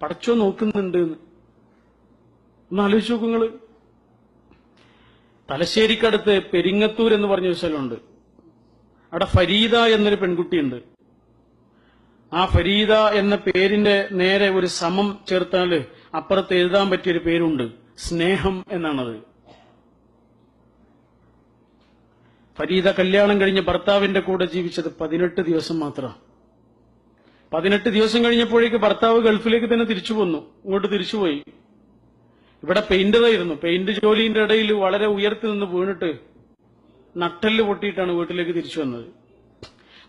പടച്ചോ നോക്കുന്നുണ്ട് എന്ന്. ഒന്ന് ആലോചിച്ച് നോക്കുങ്ങള്. തലശ്ശേരിക്കടുത്ത് പെരിങ്ങത്തൂർ എന്ന് പറഞ്ഞൊരു സ്ഥലമുണ്ട്. അവിടെ ഫരീദ എന്നൊരു പെൺകുട്ടിയുണ്ട്. ആ ഫരീദ എന്ന പേരിന്റെ നേരെ ഒരു സമം ചേർത്താല് അപ്പുറത്ത് എഴുതാൻ പറ്റിയൊരു പേരുണ്ട്, സ്നേഹം എന്നാണത്. ഫരീദ കല്യാണം കഴിഞ്ഞ് ഭർത്താവിന്റെ കൂടെ ജീവിച്ചത് 18 ദിവസം മാത്രം. 18 ദിവസം കഴിഞ്ഞപ്പോഴേക്ക് ഭർത്താവ് ഗൾഫിലേക്ക് തന്നെ തിരിച്ചു പോന്നു, ഇങ്ങോട്ട് തിരിച്ചുപോയി. ഇവിടെ പെയിന്ററായിരുന്നു. പെയിന്റ് ജോലിന്റെ ഇടയിൽ വളരെ ഉയർത്തി നിന്ന് വീണിട്ട് നട്ടെല്ല് പൊട്ടിയിട്ടാണ് വീട്ടിലേക്ക് തിരിച്ചു വന്നത്.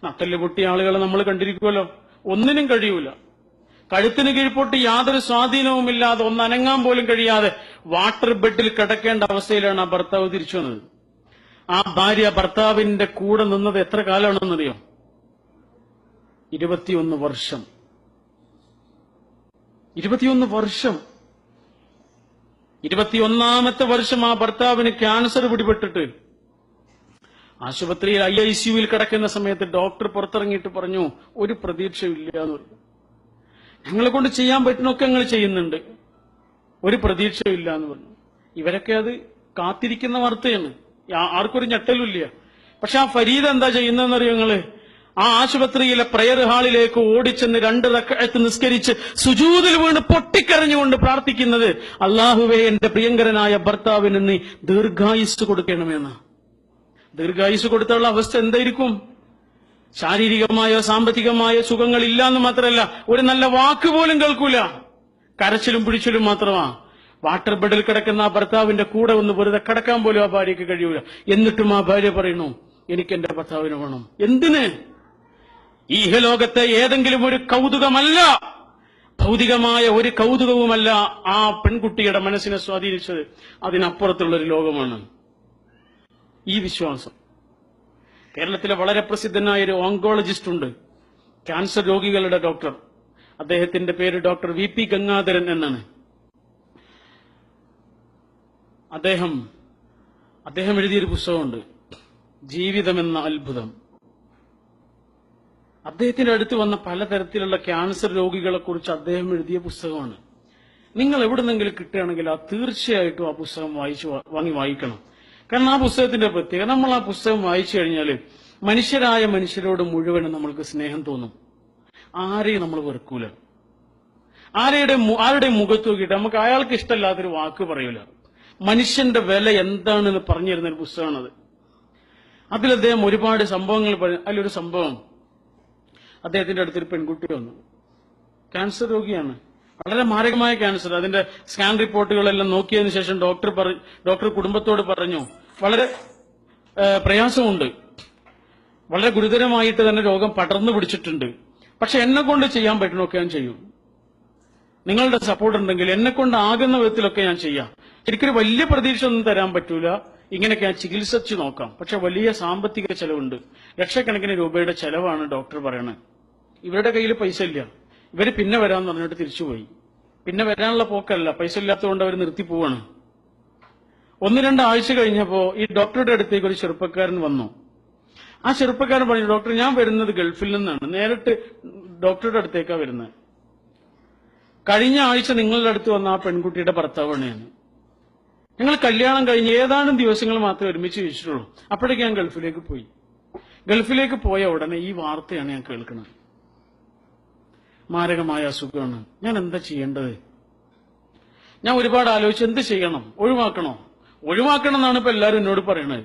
നട്ടെല്ല് പൊട്ടിയ ആളുകളെ നമ്മൾ കണ്ടിരിക്കുമല്ലോ, ഒന്നിനും കഴിയൂല. കഴുത്തിന് കീഴ്പോട്ട് യാതൊരു സ്വാധീനവുമില്ലാതെ ഒന്നനങ്ങാൻ പോലും കഴിയാതെ വാട്ടർ ബെഡിൽ കിടക്കേണ്ട അവസ്ഥയിലാണ് ആ ഭർത്താവ് തിരിച്ചു വന്നത്. ആ ഭാര്യ ഭർത്താവിന്റെ കൂടെ നിന്നത് എത്ര കാലമാണെന്നറിയോ? 21 വർഷം. 21 വർഷം. 21ാമത്തെ വർഷം ആ ഭർത്താവിന് ക്യാൻസർ പിടിപെട്ടിട്ട് ആശുപത്രിയിൽ IICUവിൽ കിടക്കുന്ന സമയത്ത് ഡോക്ടർ പുറത്തിറങ്ങിയിട്ട് പറഞ്ഞു, ഒരു പ്രതീക്ഷയില്ല എന്ന് പറഞ്ഞു. ഞങ്ങളെ കൊണ്ട് ചെയ്യാൻ പറ്റുന്നൊക്കെ ഞങ്ങൾ ചെയ്യുന്നുണ്ട്, ഒരു പ്രതീക്ഷയില്ല എന്ന് പറഞ്ഞു. ഇവരൊക്കെ അത് കാത്തിരിക്കുന്ന വാർത്തയാണ്, ആർക്കൊരു ഞെട്ടലുമില്ല. പക്ഷെ ആ ഫരീദ എന്താ ചെയ്യുന്നതെന്നറിയോ നിങ്ങള്? ആ ആശുപത്രിയിലെ പ്രയർ ഹാളിലേക്ക് ഓടിച്ചെന്ന് 2 റക്അത്ത് നിസ്കരിച്ച് സുജൂദിൽ വീണ് പൊട്ടിക്കരഞ്ഞുകൊണ്ട് പ്രാർത്ഥിക്കുന്നത്, അല്ലാഹുവേ എന്റെ പ്രിയങ്കരനായ ഭർത്താവിന് നീ ദീർഘായുസ് കൊടുക്കണമെന്ന്. ദീർഘായുസ് കൊടുത്തുള്ള അവസ്ഥ എന്തായിരിക്കും? ശാരീരികമായോ സാമ്പത്തികമായോ സുഖങ്ങൾ ഇല്ലാന്ന് മാത്രമല്ല, ഒരു നല്ല വാക്ക് പോലും കേൾക്കൂല, കരച്ചിലും പിടിച്ചിലും മാത്രമാ. വാട്ടർ ബെഡിൽ കിടക്കുന്ന ആ ഭർത്താവിന്റെ കൂടെ ഒന്ന് വെറുതെ കിടക്കാൻ പോലും ആ ഭാര്യയ്ക്ക് കഴിയൂല. എന്നിട്ടും ആ ഭാര്യ പറയുന്നു, എനിക്ക് എന്റെ ഭർത്താവിനെ വേണം. എന്തിന്? ഈഹലോകത്തെ ഏതെങ്കിലും ഒരു കൗതുകമല്ല, ഭൗതികമായ ഒരു കൗതുകവുമല്ല ആ പെൺകുട്ടിയുടെ മനസ്സിനെ സ്വാധീനിച്ചത്, അതിനപ്പുറത്തുള്ളൊരു ലോകമാണ് ഈ വിശ്വാസം. കേരളത്തിലെ വളരെ പ്രസിദ്ധനായ ഒരു ഓങ്കോളജിസ്റ്റ് ഉണ്ട്, ക്യാൻസർ രോഗികളുടെ ഡോക്ടർ. അദ്ദേഹത്തിന്റെ പേര് ഡോക്ടർ VP ഗംഗാധരൻ എന്നാണ്. അദ്ദേഹം എഴുതിയൊരു പുസ്തകമുണ്ട്, ജീവിതമെന്ന അത്ഭുതം. അദ്ദേഹത്തിന്റെ അടുത്ത് വന്ന പലതരത്തിലുള്ള ക്യാൻസർ രോഗികളെ കുറിച്ച് അദ്ദേഹം എഴുതിയ പുസ്തകമാണ്. നിങ്ങൾ എവിടുന്നെങ്കിലും കിട്ടുകയാണെങ്കിൽ തീർച്ചയായിട്ടും ആ പുസ്തകം വാങ്ങി വായിക്കണം. കാരണം ആ പുസ്തകത്തിന്റെ പ്രത്യേകത, നമ്മൾ ആ പുസ്തകം വായിച്ചു കഴിഞ്ഞാൽ മനുഷ്യരായ മനുഷ്യരോട് മുഴുവനും നമ്മൾക്ക് സ്നേഹം തോന്നും. ആരെയും നമ്മൾ വെറുക്കൂല. ആരുടെ മുഖത്ത് നോക്കിയിട്ട് നമുക്ക് അയാൾക്ക് ഇഷ്ടമല്ലാത്തൊരു വാക്ക് പറയൂല. മനുഷ്യന്റെ വില എന്താണെന്ന് പറഞ്ഞു തരുന്ന ഒരു പുസ്തകമാണത്. അതിൽ അദ്ദേഹം ഒരുപാട് സംഭവങ്ങൾ അതിലൊരു സംഭവം, അദ്ദേഹത്തിന്റെ അടുത്തൊരു പെൺകുട്ടി വന്നു, ക്യാൻസർ രോഗിയാണ്, വളരെ മാരകമായ ക്യാൻസർ. അതിന്റെ സ്കാൻ റിപ്പോർട്ടുകളെല്ലാം നോക്കിയതിനു ശേഷം ഡോക്ടർ കുടുംബത്തോട് പറഞ്ഞു, വളരെ പ്രയാസമുണ്ട്, വളരെ ഗുരുതരമായിട്ട് തന്നെ രോഗം പടർന്നു പിടിച്ചിട്ടുണ്ട്, പക്ഷെ എന്നെ കൊണ്ട് ചെയ്യാൻ പറ്റുന്നൊക്കെ ഞാൻ ചെയ്യും, നിങ്ങളുടെ സപ്പോർട്ട് ഉണ്ടെങ്കിൽ എന്നെ കൊണ്ട് ആകുന്ന വിധത്തിലൊക്കെ ഞാൻ ചെയ്യാം. എനിക്കൊരു വലിയ പ്രതീക്ഷ ഒന്നും തരാൻ പറ്റൂല, ഇങ്ങനെയൊക്കെ ഞാൻ ചികിത്സിച്ചു നോക്കാം, പക്ഷെ വലിയ സാമ്പത്തിക ചെലവുണ്ട്, ലക്ഷക്കണക്കിന് രൂപയുടെ ചെലവാണ് ഡോക്ടർ പറയണത്. ഇവരുടെ കയ്യിൽ പൈസ ഇല്ല, ഇവര് പിന്നെ വരാമെന്ന് പറഞ്ഞിട്ട് തിരിച്ചുപോയി. പിന്നെ വരാനുള്ള പോക്കല്ല, പൈസ ഇല്ലാത്തതുകൊണ്ട് അവർ നിർത്തി പോവാണ്. 1-2 ആഴ്ച കഴിഞ്ഞപ്പോ ഈ ഡോക്ടറുടെ അടുത്തേക്ക് ഒരു ചെറുപ്പക്കാരൻ വന്നു. ആ ചെറുപ്പക്കാരൻ പറഞ്ഞു, ഡോക്ടർ ഞാൻ വരുന്നത് ഗൾഫിൽ നിന്നാണ്, നേരിട്ട് ഡോക്ടറുടെ അടുത്തേക്കാണ് വരുന്നത്. കഴിഞ്ഞ ആഴ്ച നിങ്ങളുടെ അടുത്ത് വന്ന ആ പെൺകുട്ടിയുടെ ഭർത്താവാണ് ഞാൻ. ഞങ്ങൾ കല്യാണം കഴിഞ്ഞ് ഏതാനും ദിവസങ്ങൾ മാത്രമേ ഒരുമിച്ച് ജീവിച്ചിട്ടുള്ളൂ. അപ്പോഴേക്ക് ഞാൻ ഗൾഫിലേക്ക് പോയി. ഗൾഫിലേക്ക് പോയ ഉടനെ ഈ വാർത്തയാണ് ഞാൻ കേൾക്കുന്നത്, മാരകമായ അസുഖമാണ്. ഞാൻ എന്താ ചെയ്യേണ്ടത്? ഞാൻ ഒരുപാട് ആലോചിച്ച് എന്ത് ചെയ്യണം, ഒഴിവാക്കണം എന്നാണ് ഇപ്പൊ എല്ലാവരും എന്നോട് പറയണത്.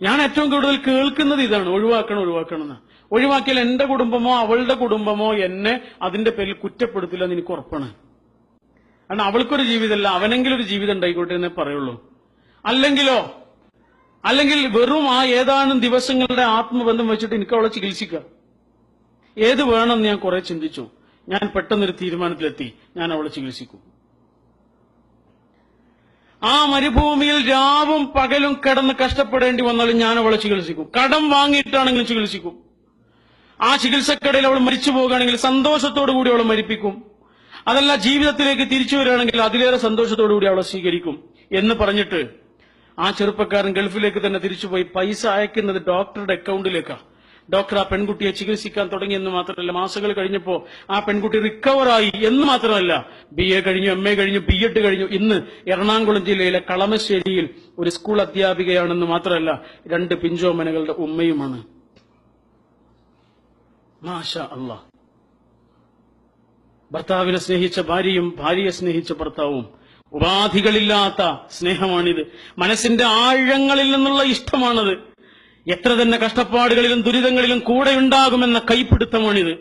ഞാൻ ഏറ്റവും കൂടുതൽ കേൾക്കുന്നത് ഇതാണ്, ഒഴിവാക്കണം എന്ന്. ഒഴിവാക്കിയാൽ എന്റെ കുടുംബമോ അവളുടെ കുടുംബമോ എന്നെ അതിന്റെ പേരിൽ കുറ്റപ്പെടുത്തില്ല എന്ന് എനിക്ക് ഉറപ്പാണ്. കാരണം അവൾക്കൊരു ജീവിതമല്ല, അവനെങ്കിലും ഒരു ജീവിതം ഉണ്ടായിക്കോട്ടെ എന്നേ പറയുള്ളൂ. അല്ലെങ്കിൽ വെറും ആ ഏതാനും ദിവസങ്ങളുടെ ആത്മബന്ധം വെച്ചിട്ട് എനിക്ക് അവളെ ചികിത്സിക്കാം. ഏത് വേണമെന്ന് ഞാൻ കുറെ ചിന്തിച്ചു. ഞാൻ പെട്ടെന്നൊരു തീരുമാനത്തിലെത്തി, ഞാൻ അവളെ ചികിത്സിക്കും. ആ മരുഭൂമിയിൽ രാവും പകലും കിടന്ന് കഷ്ടപ്പെടേണ്ടി വന്നാലും ഞാൻ അവളെ ചികിത്സിക്കും. കടം വാങ്ങിയിട്ടാണെങ്കിലും ചികിത്സിക്കും. ആ ചികിത്സക്കിടയിൽ അവൾ മരിച്ചു പോകുകയാണെങ്കിൽ സന്തോഷത്തോടു കൂടി അവളെ മരിപ്പിക്കും. അതല്ല, ജീവിതത്തിലേക്ക് തിരിച്ചു വരികയാണെങ്കിൽ അതിലേറെ സന്തോഷത്തോടു കൂടി അവളെ സ്വീകരിക്കും എന്ന് പറഞ്ഞിട്ട് ആ ചെറുപ്പക്കാരൻ ഗൾഫിലേക്ക് തന്നെ തിരിച്ചുപോയി. പൈസ അയക്കുന്നത് ഡോക്ടറുടെ അക്കൗണ്ടിലേക്കാണ്. ഡോക്ടർ ആ പെൺകുട്ടിയെ ചികിത്സിക്കാൻ തുടങ്ങിയെന്ന് മാത്രമല്ല, മാസങ്ങൾ കഴിഞ്ഞപ്പോ ആ പെൺകുട്ടി റിക്കവറായി എന്ന് മാത്രമല്ല, BA കഴിഞ്ഞു, MA കഴിഞ്ഞു, B.Ed കഴിഞ്ഞു. ഇന്ന് എറണാകുളം ജില്ലയിലെ കളമശ്ശേരിയിൽ ഒരു സ്കൂൾ അധ്യാപികയാണെന്ന് മാത്രമല്ല, 2 പിഞ്ചോമനകളുടെ ഉമ്മയുമാണ്. മാഷാ അല്ലാഹ്. ഭർത്താവിനെ സ്നേഹിച്ച ഭാര്യയും ഭാര്യയെ സ്നേഹിച്ച ഭർത്താവും. ഉപാധികളില്ലാത്ത സ്നേഹമാണിത്. മനസ്സിന്റെ ആഴങ്ങളിൽ നിന്നുള്ള ഇഷ്ടമാണത്. എത്ര തന്നെ കഷ്ടപ്പാടുകളിലും ദുരിതങ്ങളിലും കൂടെ ഉണ്ടാകുമെന്ന കൈപ്പിടുത്തമാണിത്.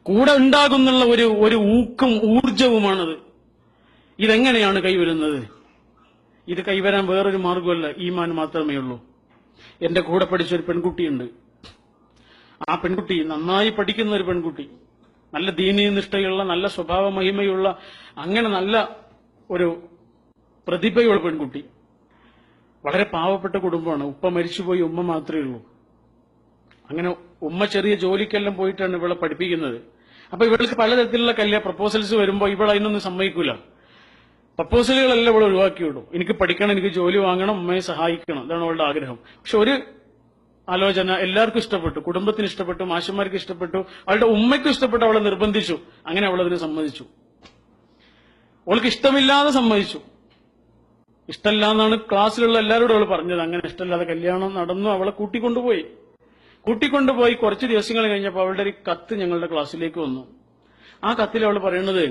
കൂടെ ഉണ്ടാകുന്നുള്ള ഒരു ഊക്കും ഊർജവുമാണത്. ഇതെങ്ങനെയാണ് കൈവരുന്നത്? ഇത് കൈവരാൻ വേറൊരു മാർഗമല്ല, ഈമാൻ മാത്രമേ ഉള്ളൂ. എന്റെ കൂടെ പഠിച്ചൊരു പെൺകുട്ടിയുണ്ട്. ആ പെൺകുട്ടി നന്നായി പഠിക്കുന്ന ഒരു പെൺകുട്ടി, നല്ല ദീനീ നിഷ്ഠയുള്ള, നല്ല സ്വഭാവ മഹിമയുള്ള, അങ്ങനെ നല്ല ഒരു പ്രതിഭയുള്ള പെൺകുട്ടി. വളരെ പാവപ്പെട്ട കുടുംബമാണ്. ഉപ്പ മരിച്ചുപോയി, ഉമ്മ മാത്രമേ ഉള്ളൂ. അങ്ങനെ ഉമ്മ ചെറിയ ജോലിക്കെല്ലാം പോയിട്ടാണ് ഇവളെ പഠിപ്പിക്കുന്നത്. അപ്പൊ ഇവൾക്ക് പലതരത്തിലുള്ള പ്രപ്പോസൽസ് വരുമ്പോൾ ഇവൾ അതിനൊന്നും സമ്മതിക്കൂല. പ്രപ്പോസലുകളെല്ലാം ഇവൾ ഒഴിവാക്കിയുള്ളൂ. എനിക്ക് പഠിക്കണം, എനിക്ക് ജോലി വാങ്ങണം, ഉമ്മയെ സഹായിക്കണം, അതാണ് അവളുടെ ആഗ്രഹം. പക്ഷെ ഒരു ആലോചന എല്ലാവർക്കും ഇഷ്ടപ്പെട്ടു, കുടുംബത്തിന് ഇഷ്ടപ്പെട്ടു, മാഷന്മാർക്ക് ഇഷ്ടപ്പെട്ടു, അവളുടെ ഉമ്മയ്ക്കും ഇഷ്ടപ്പെട്ടു. അവളെ നിർബന്ധിച്ചു. അങ്ങനെ അവളതിന് സമ്മതിച്ചു. അവൾക്ക് ഇഷ്ടമില്ലാതെ സമ്മതിച്ചു. ഇഷ്ടമല്ല എന്നാണ് ക്ലാസ്സിലുള്ള എല്ലാവരോടും അവൾ പറഞ്ഞത്. അങ്ങനെ ഇഷ്ടമില്ലാതെ കല്യാണം നടന്നു. അവളെ കൂട്ടിക്കൊണ്ടുപോയി കുറച്ച് ദിവസങ്ങൾ കഴിഞ്ഞപ്പോൾ അവളുടെ ഒരു കത്ത് ഞങ്ങളുടെ ക്ലാസ്സിലേക്ക് വന്നു. ആ കത്തിൽ അവൾ പറയുന്നത്,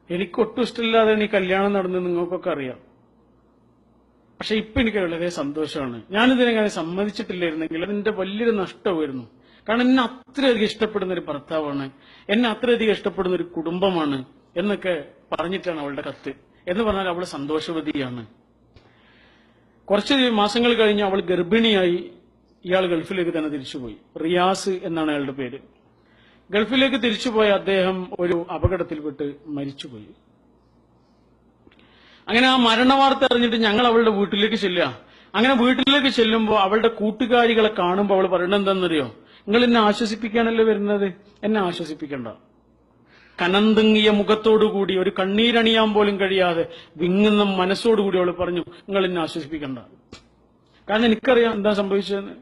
എനിക്കൊട്ടും ഇഷ്ടമില്ലാതെയാണ് ഈ കല്യാണം നടന്നത്, നിങ്ങൾക്കൊക്കെ അറിയാം. പക്ഷെ ഇപ്പൊ എനിക്ക് വളരെ സന്തോഷമാണ്. ഞാനിതിനെങ്ങനെ സമ്മതിച്ചിട്ടില്ലായിരുന്നെങ്കിൽ അതിന്റെ വലിയൊരു നഷ്ടമായിരുന്നു. കാരണം എന്നെ അത്രയധികം ഇഷ്ടപ്പെടുന്ന ഒരു ഭർത്താവാണ്, എന്നെ അത്രയധികം ഇഷ്ടപ്പെടുന്ന ഒരു കുടുംബമാണ് എന്നൊക്കെ പറഞ്ഞിട്ടാണ് അവളുടെ കത്ത്. എന്ന് പറഞ്ഞാൽ അവൾ സന്തോഷവതിയാണ്. കുറച്ച് മാസങ്ങൾ കഴിഞ്ഞ് അവൾ ഗർഭിണിയായി. ഇയാൾ ഗൾഫിലേക്ക് തന്നെ തിരിച്ചുപോയി. റിയാസ് എന്നാണ് അയാളുടെ പേര്. ഗൾഫിലേക്ക് തിരിച്ചുപോയ അദ്ദേഹം ഒരു അപകടത്തിൽപ്പെട്ട് മരിച്ചുപോയി. അങ്ങനെ ആ മരണവാർത്ത അറിഞ്ഞിട്ട് ഞങ്ങൾ അവളുടെ വീട്ടിലേക്ക് ചെല്ലുക. അങ്ങനെ വീട്ടിലേക്ക് ചെല്ലുമ്പോൾ അവളുടെ കൂട്ടുകാരികളെ കാണുമ്പോൾ അവൾ പറയുന്നത് എന്താണെന്നറിയോ? നിങ്ങൾ എന്നെ ആശ്വസിപ്പിക്കാനല്ലേ വരുന്നത്, എന്നെ ആശ്വസിപ്പിക്കണ്ട. കനന്തുങ്ങിയ മുഖത്തോടുകൂടി, ഒരു കണ്ണീരണിയാൻ പോലും കഴിയാതെ വിങ്ങുന്ന മനസ്സോടുകൂടി അവൾ പറഞ്ഞു, നിങ്ങൾ എന്നെ ആശ്വസിപ്പിക്കണ്ട. കാരണം എനിക്കറിയാം എന്താ സംഭവിച്ചതെന്ന്.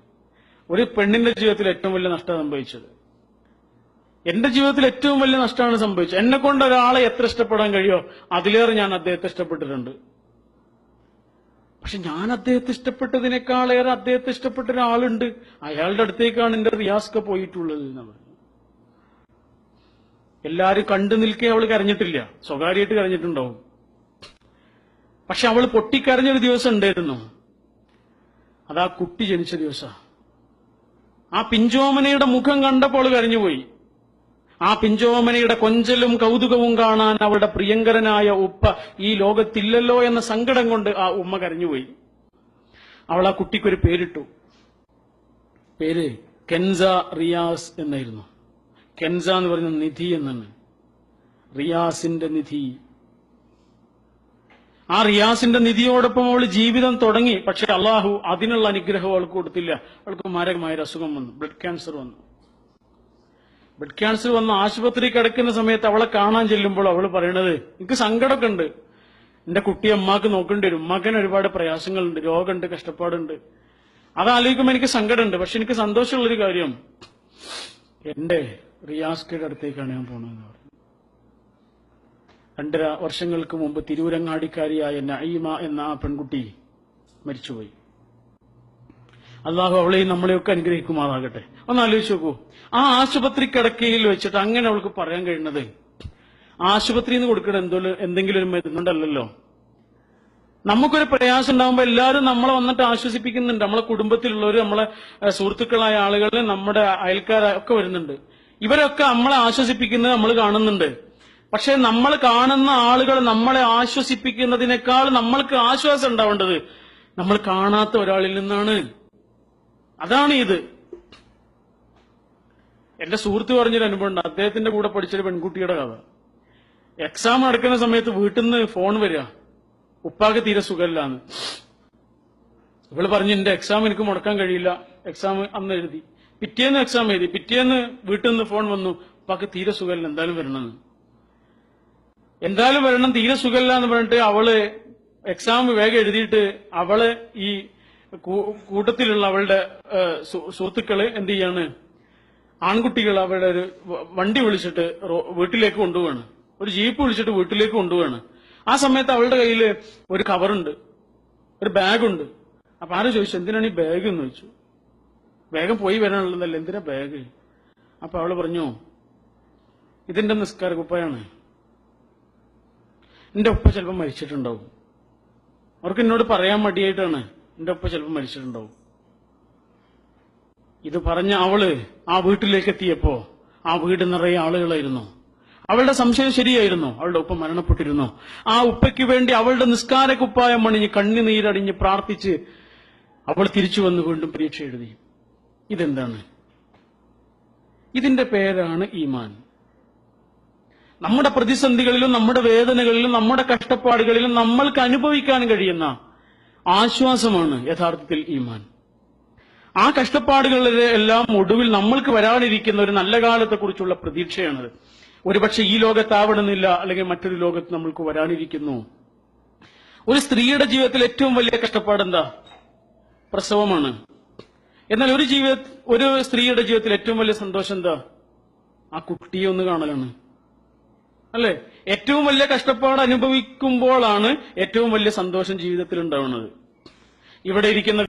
ഒരു പെണ്ണിന്റെ ജീവിതത്തിൽ ഏറ്റവും വലിയ നഷ്ടം സംഭവിച്ചത്. എന്റെ ജീവിതത്തിൽ ഏറ്റവും വലിയ നഷ്ടമാണ് സംഭവിച്ചത്. എന്നെ കൊണ്ട് ഒരാളെ എത്ര ഇഷ്ടപ്പെടാൻ കഴിയോ അതിലേറെ ഞാൻ അദ്ദേഹത്തെ ഇഷ്ടപ്പെട്ടിട്ടുണ്ട്. പക്ഷെ ഞാൻ അദ്ദേഹത്തെ ഇഷ്ടപ്പെട്ടതിനേക്കാളേറെ അദ്ദേഹത്തെ ഇഷ്ടപ്പെട്ട ഒരാളുണ്ട്. അയാളുടെ അടുത്തേക്കാണ് എന്റെ റിയാസ്ക പോയിട്ടുള്ളത് എന്ന് പറഞ്ഞു. എല്ലാരും കണ്ടു നിൽക്കെ അവൾ കരഞ്ഞിട്ടില്ല, സ്വകാര്യമായിട്ട് കരഞ്ഞിട്ടുണ്ടാവും. പക്ഷെ അവൾ പൊട്ടിക്കരഞ്ഞൊരു ദിവസം ഉണ്ടായിരുന്നു. അതാ കുട്ടി ജനിച്ച ദിവസം. ആ പിഞ്ചോമനയുടെ മുഖം കണ്ടപ്പോൾ അവൾ കരഞ്ഞുപോയി. ആ പിഞ്ചോമനയുടെ കൊഞ്ചലും കൗതുകവും കാണാൻ അവളുടെ പ്രിയങ്കരനായ ഉപ്പ ഈ ലോകത്തില്ലല്ലോ എന്ന സങ്കടം കൊണ്ട് ആ ഉമ്മ കരഞ്ഞുപോയി. അവൾ ആ കുട്ടിക്കൊരു പേരിട്ടു. പേര് കെൻസ റിയാസ് എന്നായിരുന്നു. കെൻസ എന്ന് പറയുന്ന നിധി എന്നാണ്, റിയാസിന്റെ നിധി. ആ റിയാസിന്റെ നിധിയോടൊപ്പം അവൾ ജീവിതം തുടങ്ങി. പക്ഷെ അള്ളാഹു അതിനുള്ള അനുഗ്രഹം അവൾക്ക് കൊടുത്തില്ല. അവൾക്ക് മാരകമായ അസുഖം വന്നു, ബ്ലഡ് ക്യാൻസർ വന്നു. ബ്ലഡ് ക്യാൻസർ വന്ന് ആശുപത്രി കിടക്കുന്ന സമയത്ത് അവളെ കാണാൻ ചെല്ലുമ്പോൾ അവൾ പറയണത്, എനിക്ക് സങ്കടമൊക്കെ ഉണ്ട്, എന്റെ കുട്ടിയെ അമ്മാക്ക് നോക്കേണ്ടി വരും, മകന് ഒരുപാട് പ്രയാസങ്ങളുണ്ട്, രോഗമുണ്ട്, കഷ്ടപ്പാടുണ്ട്. അതാലോചിക്കുമ്പോൾ എനിക്ക് സങ്കടമുണ്ട്. പക്ഷെ എനിക്ക് സന്തോഷമുള്ളൊരു കാര്യം, എന്റെ റിയാസ്കയുടെ അടുത്തേക്കാണ് ഞാൻ പോണതെന്ന് പറഞ്ഞു. 2.5 വർഷങ്ങൾക്ക് മുമ്പ് തിരൂരങ്ങാടിക്കാരിയായ നഈമ എന്ന ആ പെൺകുട്ടി മരിച്ചുപോയി. അള്ളാഹു അവളെയും നമ്മളെയൊക്കെ അനുഗ്രഹിക്കുമാറാകട്ടെ. ഒന്ന് ആലോചിച്ച് നോക്കൂ, ആ ആശുപത്രി കിടക്കയിൽ വെച്ചിട്ട് അങ്ങനെ അവൾക്ക് പറയാൻ കഴിയുന്നത്, ആശുപത്രിയിൽ നിന്ന് കൊടുക്കുന്ന എന്തെങ്കിലും ഒരു മരുന്നുണ്ടല്ലോ. നമുക്കൊരു പ്രയാസം ഉണ്ടാകുമ്പോൾ എല്ലാവരും നമ്മളെ വന്നിട്ട് ആശ്വസിപ്പിക്കുന്നുണ്ട്. നമ്മളെ കുടുംബത്തിലുള്ളവർ, നമ്മളെ സുഹൃത്തുക്കളായ ആളുകൾ, നമ്മുടെ അയൽക്കാരൊക്കെ വരുന്നുണ്ട്. ഇവരൊക്കെ നമ്മളെ ആശ്വസിപ്പിക്കുന്നത് നമ്മൾ കാണുന്നുണ്ട്. പക്ഷെ നമ്മൾ കാണുന്ന ആളുകൾ നമ്മളെ ആശ്വസിപ്പിക്കുന്നതിനേക്കാൾ നമ്മൾക്ക് ആശ്വാസം ഉണ്ടാവേണ്ടത് നമ്മൾ കാണാത്ത ഒരാളിൽ നിന്നാണ്. അതാണ് ഇത്. എന്റെ സുഹൃത്ത് പറഞ്ഞൊരു അനുഭവം ഉണ്ട്. അദ്ദേഹത്തിന്റെ കൂടെ പഠിച്ചൊരു പെൺകുട്ടിയുടെ കഥ. എക്സാം നടക്കുന്ന സമയത്ത് വീട്ടിൽ നിന്ന് ഫോൺ വരിക, ഉപ്പാക്ക് തീരെ സുഖമില്ലാന്ന്. ഇവള് പറഞ്ഞു, എന്റെ എക്സാം എനിക്ക് മുടക്കാൻ കഴിയില്ല. എക്സാം അന്ന് എഴുതി, പിറ്റേന്ന് എക്സാം എഴുതി, പിറ്റേന്ന് വീട്ടിൽ നിന്ന് ഫോൺ വന്നു, ഉപ്പാക്ക് തീരെ സുഖമില്ല, എന്തായാലും വരണം, തീരെ സുഖമില്ല എന്ന് പറഞ്ഞിട്ട് അവള് എക്സാം വേഗം എഴുതിയിട്ട് അവള് ഈ കൂട്ടത്തിലുള്ള അവളുടെ സുഹൃത്തുക്കള് എന്ത് ചെയ്യാണ്, ആൺകുട്ടികൾ അവരുടെ ഒരു വണ്ടി വിളിച്ചിട്ട് വീട്ടിലേക്ക് കൊണ്ടുപോവാണ്, ഒരു ജീപ്പ് വിളിച്ചിട്ട് വീട്ടിലേക്ക് കൊണ്ടുപോവാണ്. ആ സമയത്ത് അവളുടെ കയ്യിൽ ഒരു കവറുണ്ട്, ഒരു ബാഗുണ്ട്. അപ്പൊ ആരും ചോദിച്ചു, എന്തിനാണ് ഈ ബാഗ് എന്ന് ചോദിച്ചു. വേഗം പോയി വരാനുള്ളതല്ല, എന്തിനാ ബാഗ്? അപ്പൊ അവള് പറഞ്ഞു, ഇതിന്റെ നിസ്കാര കുപ്പായാണ്, എന്റെ ഉപ്പ ചിലപ്പോൾ മരിച്ചിട്ടുണ്ടാവും, അവർക്ക് എന്നോട് പറയാൻ മടിയായിട്ടാണ്, എന്റെ ഉപ്പ ചിലപ്പോൾ മരിച്ചിട്ടുണ്ടാവും. ഇത് പറഞ്ഞ അവള് ആ വീട്ടിലേക്ക് എത്തിയപ്പോ ആ വീട് നിറയെ ആളുകളായിരുന്നു. അവളുടെ സംശയം ശരിയായിരുന്നു, അവളുടെ ഉപ്പ മരണപ്പെട്ടിരുന്നു. ആ ഉപ്പയ്ക്ക് വേണ്ടി അവളുടെ നിസ്കാര കുപ്പായം അണിഞ്ഞ് കണ്ണുനീരടിഞ്ഞ് പ്രാർത്ഥിച്ച് അവൾ തിരിച്ചു വന്ന് വീണ്ടും പരീക്ഷ എഴുതി. ഇതെന്താണ്? ഇതിന്റെ പേരാണ് ഈമാൻ. നമ്മുടെ പ്രതിസന്ധികളിലും നമ്മുടെ വേദനകളിലും നമ്മുടെ കഷ്ടപ്പാടുകളിലും നമ്മൾക്ക് അനുഭവിക്കാൻ കഴിയുന്ന ആശ്വാസമാണ് യഥാർത്ഥത്തിൽ ഈമാൻ. ആ കഷ്ടപ്പാടുകളുടെ എല്ലാം ഒടുവിൽ നമ്മൾക്ക് വരാനിരിക്കുന്ന ഒരു നല്ല കാലത്തെക്കുറിച്ചുള്ള പ്രതീക്ഷയാണത്. ഒരുപക്ഷെ ഈ ലോകത്താവണമെന്നില്ല, അല്ലെങ്കിൽ മറ്റൊരു ലോകത്ത് നമ്മൾക്ക് വരാനിരിക്കുന്നു. ഒരു സ്ത്രീയുടെ ജീവിതത്തിൽ ഏറ്റവും വലിയ കഷ്ടപ്പാട് എന്താ? പ്രസവമാണ്. എന്നാൽ ഒരു സ്ത്രീയുടെ ജീവിതത്തിൽ ഏറ്റവും വലിയ സന്തോഷം എന്താ? ആ കുട്ടിയെ ഒന്ന് കാണലാണ്, അല്ലെ? ഏറ്റവും വലിയ കഷ്ടപ്പാട് അനുഭവിക്കുമ്പോഴാണ് ഏറ്റവും വലിയ സന്തോഷം ജീവിതത്തിൽ ഉണ്ടാവുന്നത്. ഇവിടെ ഇരിക്കുന്ന